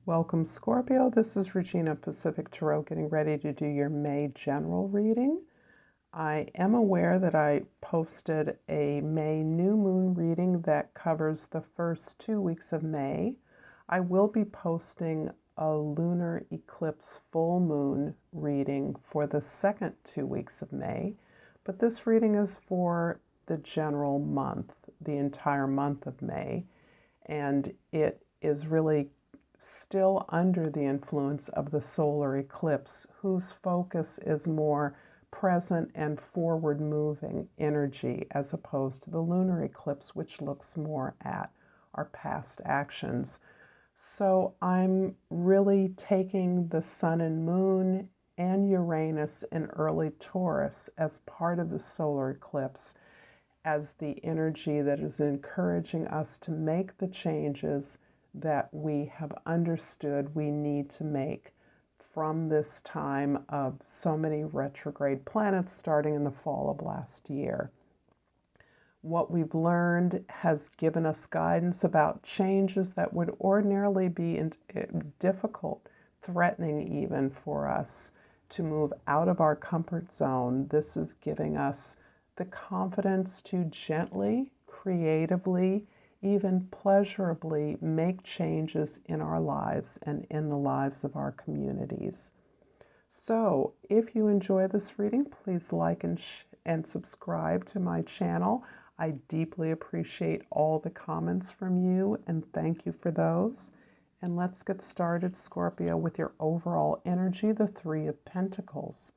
Welcome, Scorpio. This is Regina, Pacific Tarot, getting ready to do your May general reading. I am aware that I posted a May new moon reading that covers the first 2 weeks of May. I will be posting a lunar eclipse full moon reading for the second 2 weeks of May, but this reading is for the general month, the entire month of May, and it is really still under the influence of the solar eclipse, whose focus is more present and forward moving energy as opposed to the lunar eclipse, which looks more at our past actions. So I'm really taking the sun and moon and Uranus in early Taurus as part of the solar eclipse as the energy that is encouraging us to make the changes that we have understood we need to make from this time of so many retrograde planets starting in the fall of last year. What we've learned has given us guidance about changes that would ordinarily be difficult, threatening even for us to move out of our comfort zone. This is giving us the confidence to gently, creatively, even pleasurably make changes in our lives and in the lives of our communities. So if you enjoy this reading, please like and subscribe to my channel. I deeply appreciate all the comments from you, and thank you for those. And let's get started, Scorpio, with your overall energy, the Three of Pentacles.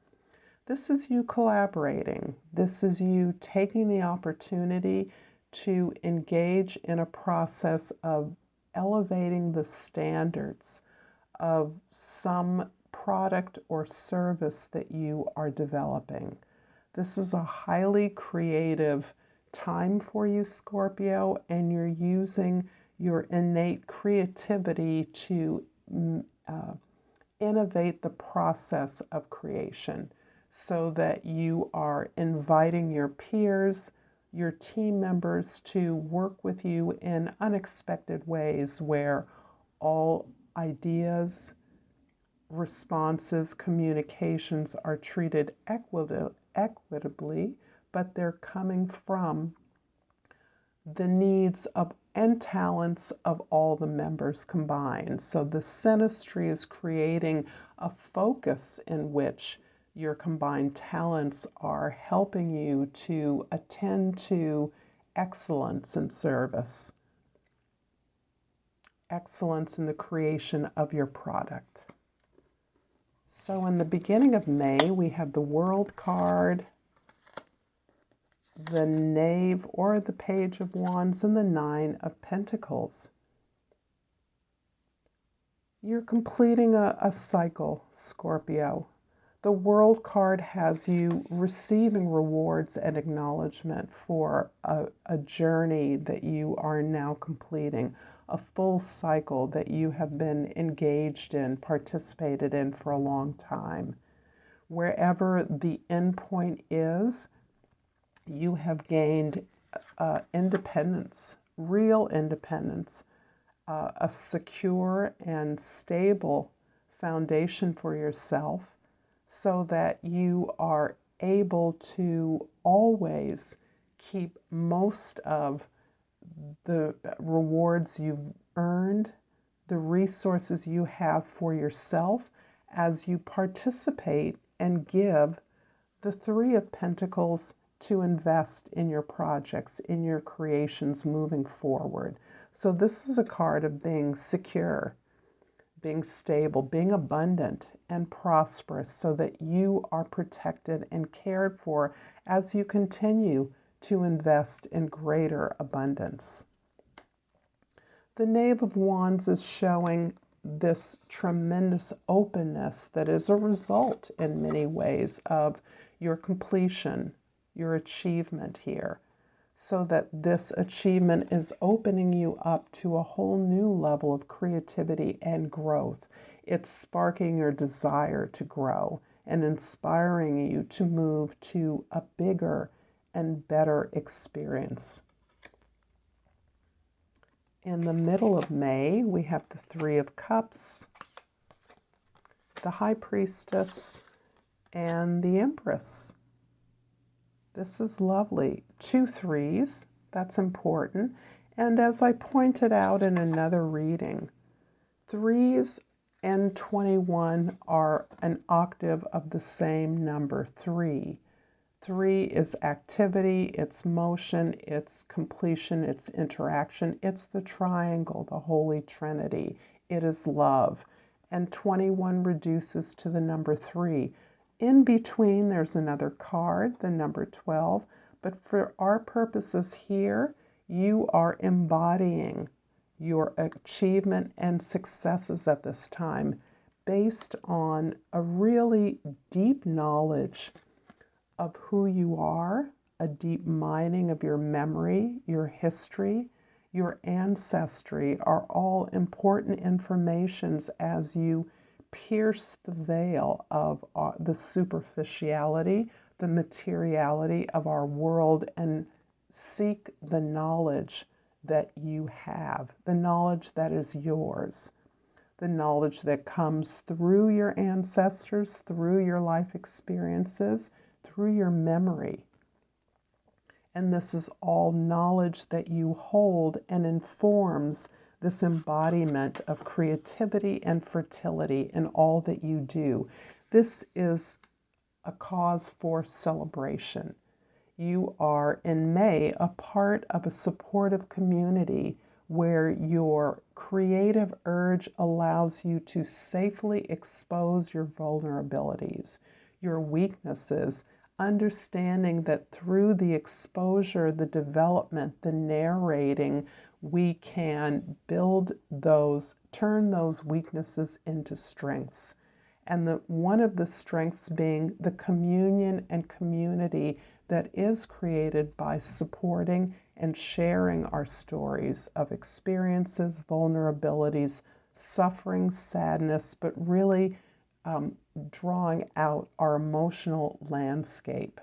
This is you collaborating. This is you taking the opportunity to engage in a process of elevating the standards of some product or service that you are developing. This is a highly creative time for you, Scorpio, and you're using your innate creativity to innovate the process of creation so that you are inviting your peers, your team members to work with you in unexpected ways where all ideas, responses, communications are treated equitably, but they're coming from the needs of and talents of all the members combined. So the synastry is creating a focus in which your combined talents are helping you to attend to excellence in service, excellence in the creation of your product. So in the beginning of May, we have the World card, the Knave or the Page of Wands, and the Nine of Pentacles. You're completing a cycle, Scorpio. The World card has you receiving rewards and acknowledgement for a journey that you are now completing, a full cycle that you have been engaged in, participated in for a long time. Wherever the end point is, you have gained independence, real independence, a secure and stable foundation for yourself, so that you are able to always keep most of the rewards you've earned, the resources you have for yourself as you participate and give the Three of Pentacles to invest in your projects, in your creations moving forward. So this is a card of being secure, being stable, being abundant and prosperous, so that you are protected and cared for as you continue to invest in greater abundance. The Knave of Wands is showing this tremendous openness that is a result in many ways of your completion, your achievement here, so that this achievement is opening you up to a whole new level of creativity and growth. It's sparking your desire to grow and inspiring you to move to a bigger and better experience. In the middle of May, we have the Three of Cups, the High Priestess, and the Empress. This is lovely. 2 threes, that's important. And as I pointed out in another reading, 3s and 21 are an octave of the same number, 3. 3 is activity, it's motion, it's completion, it's interaction. It's the triangle, the Holy Trinity. It is love. And 21 reduces to the number 3. In between, there's another card, the number 12. But for our purposes here, you are embodying your achievement and successes at this time based on a really deep knowledge of who you are, a deep mining of your memory, your history, your ancestry are all important informations as you pierce the veil of the superficiality, the materiality of our world, and seek the knowledge that you have, the knowledge that is yours, the knowledge that comes through your ancestors, through your life experiences, through your memory. And this is all knowledge that you hold and informs this embodiment of creativity and fertility in all that you do. This is a cause for celebration. You are, in May, a part of a supportive community where your creative urge allows you to safely expose your vulnerabilities, your weaknesses, understanding that through the exposure, the development, the narrating, we can build those, turn those weaknesses into strengths. And one of the strengths being the communion and community that is created by supporting and sharing our stories of experiences, vulnerabilities, suffering, sadness, but really drawing out our emotional landscape.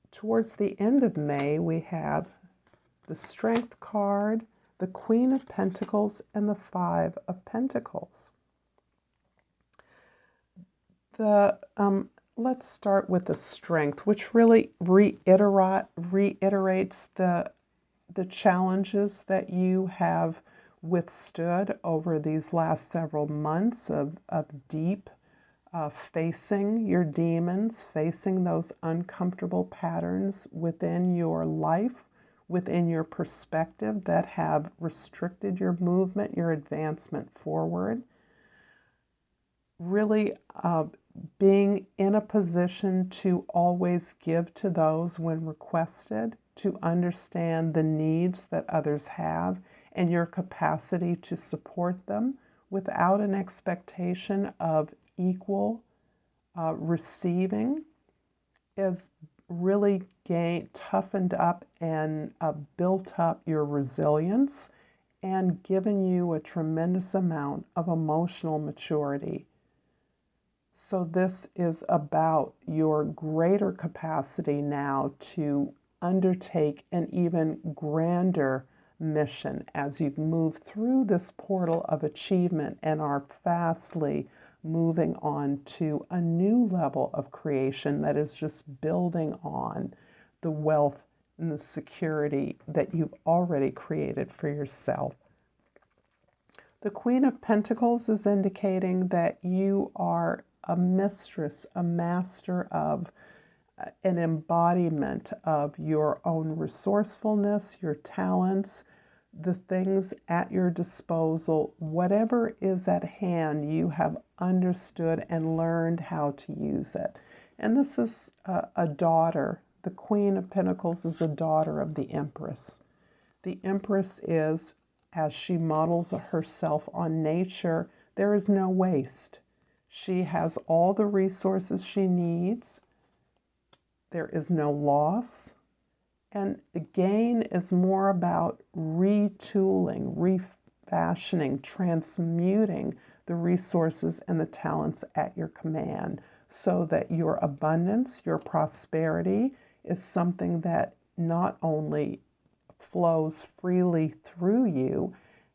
Towards the end of May, we have the Strength card, the Queen of Pentacles, and the Five of Pentacles. Let's start with the Strength, which really reiterates the challenges that you have withstood over these last several months of deep facing your demons, facing those uncomfortable patterns within your life, within your perspective that have restricted your movement, your advancement forward. Really being in a position to always give to those when requested, to understand the needs that others have and your capacity to support them without an expectation of equal receiving is really toughened up and built up your resilience and given you a tremendous amount of emotional maturity. So this is about your greater capacity now to undertake an even grander mission as you move through this portal of achievement and are fastly moving on to a new level of creation that is just building on the wealth and the security that you've already created for yourself. The Queen of Pentacles is indicating that you are a mistress, a master of an embodiment of your own resourcefulness, your talents, the things at your disposal, whatever is at hand, you have understood and learned how to use it. And this is a daughter. The Queen of Pentacles is a daughter of the Empress. The Empress is, as she models herself on nature, there is no waste. She has all the resources she needs. There is no loss. And gain is more about retooling, refashioning, transmuting the resources and the talents at your command so that your abundance, your prosperity is something that not only flows freely through you,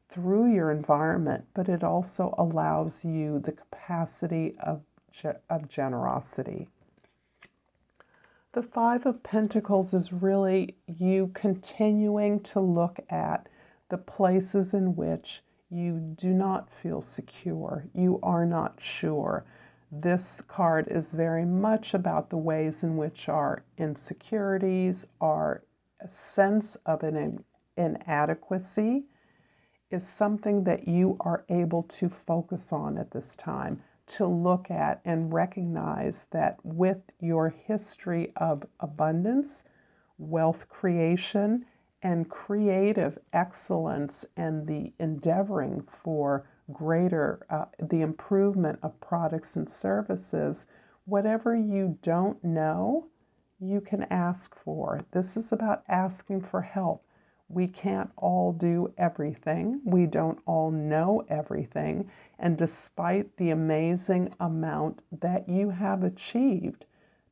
through your environment, but it also allows you the capacity of generosity. The Five of Pentacles is really you continuing to look at the places in which you do not feel secure, you are not sure. This card is very much about the ways in which our insecurities, our sense of an inadequacy is something that you are able to focus on at this time, to look at and recognize that with your history of abundance, wealth creation, and creative excellence and the endeavoring for greater, the improvement of products and services, whatever you don't know, you can ask for. This is about asking for help. We can't all do everything. We don't all know everything. And despite the amazing amount that you have achieved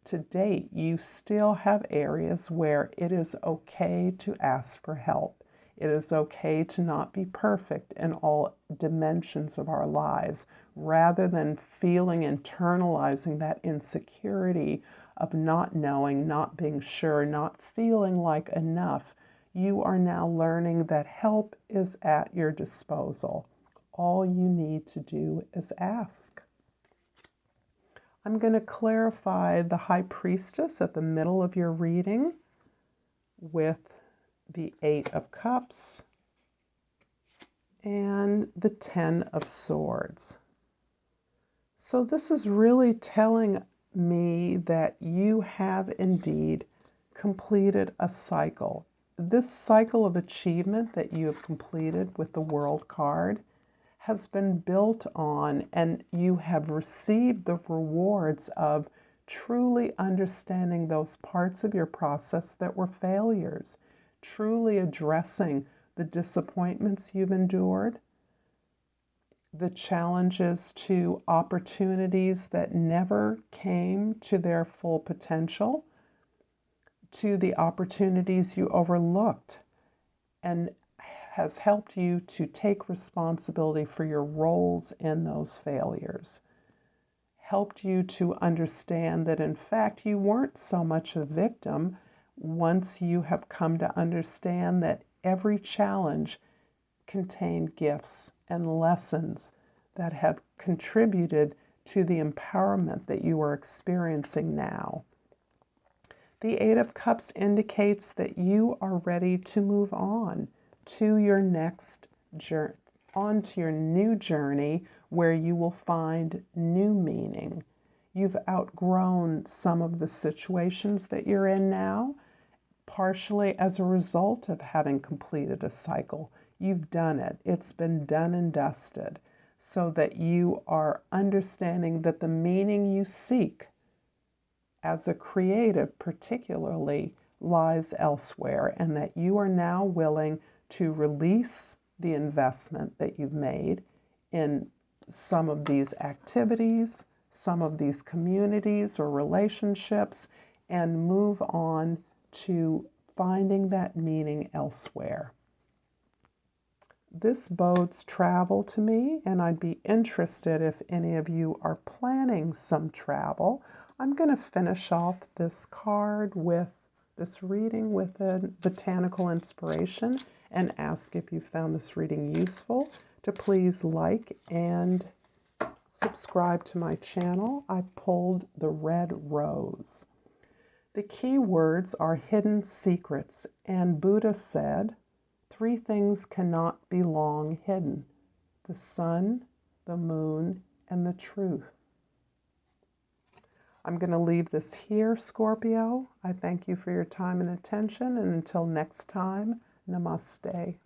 to date, you still have areas where it is okay to ask for help. It is okay to not be perfect in all dimensions of our lives, rather than internalizing that insecurity of not knowing, not being sure, not feeling like enough. You are now learning that help is at your disposal. All you need to do is ask. I'm going to clarify the High Priestess at the middle of your reading with the Eight of Cups and the Ten of Swords. So this is really telling me that you have indeed completed a cycle. This cycle of achievement that you have completed with the World card has been built on, and you have received the rewards of truly understanding those parts of your process that were failures, truly addressing the disappointments you've endured, the challenges to opportunities that never came to their full potential, to the opportunities you overlooked, and has helped you to take responsibility for your roles in those failures, helped you to understand that in fact you weren't so much a victim once you have come to understand that every challenge contained gifts and lessons that have contributed to the empowerment that you are experiencing now. The Eight of Cups indicates that you are ready to move on to your next journey, onto your new journey where you will find new meaning. You've outgrown some of the situations that you're in now, partially as a result of having completed a cycle. You've done it. It's been done and dusted, so that you are understanding that the meaning you seek as a creative particularly lies elsewhere, and that you are now willing to release the investment that you've made in some of these activities, some of these communities or relationships, and move on to finding that meaning elsewhere. This bodes travel to me, and I'd be interested if any of you are planning some travel. I'm going to finish off this card with this reading with a botanical inspiration and ask if you found this reading useful to please like and subscribe to my channel. I pulled the Red Rose. The key words are hidden secrets, and Buddha said, 3 things cannot be long hidden: the sun, the moon, and the truth. I'm going to leave this here, Scorpio. I thank you for your time and attention, and until next time, Namaste.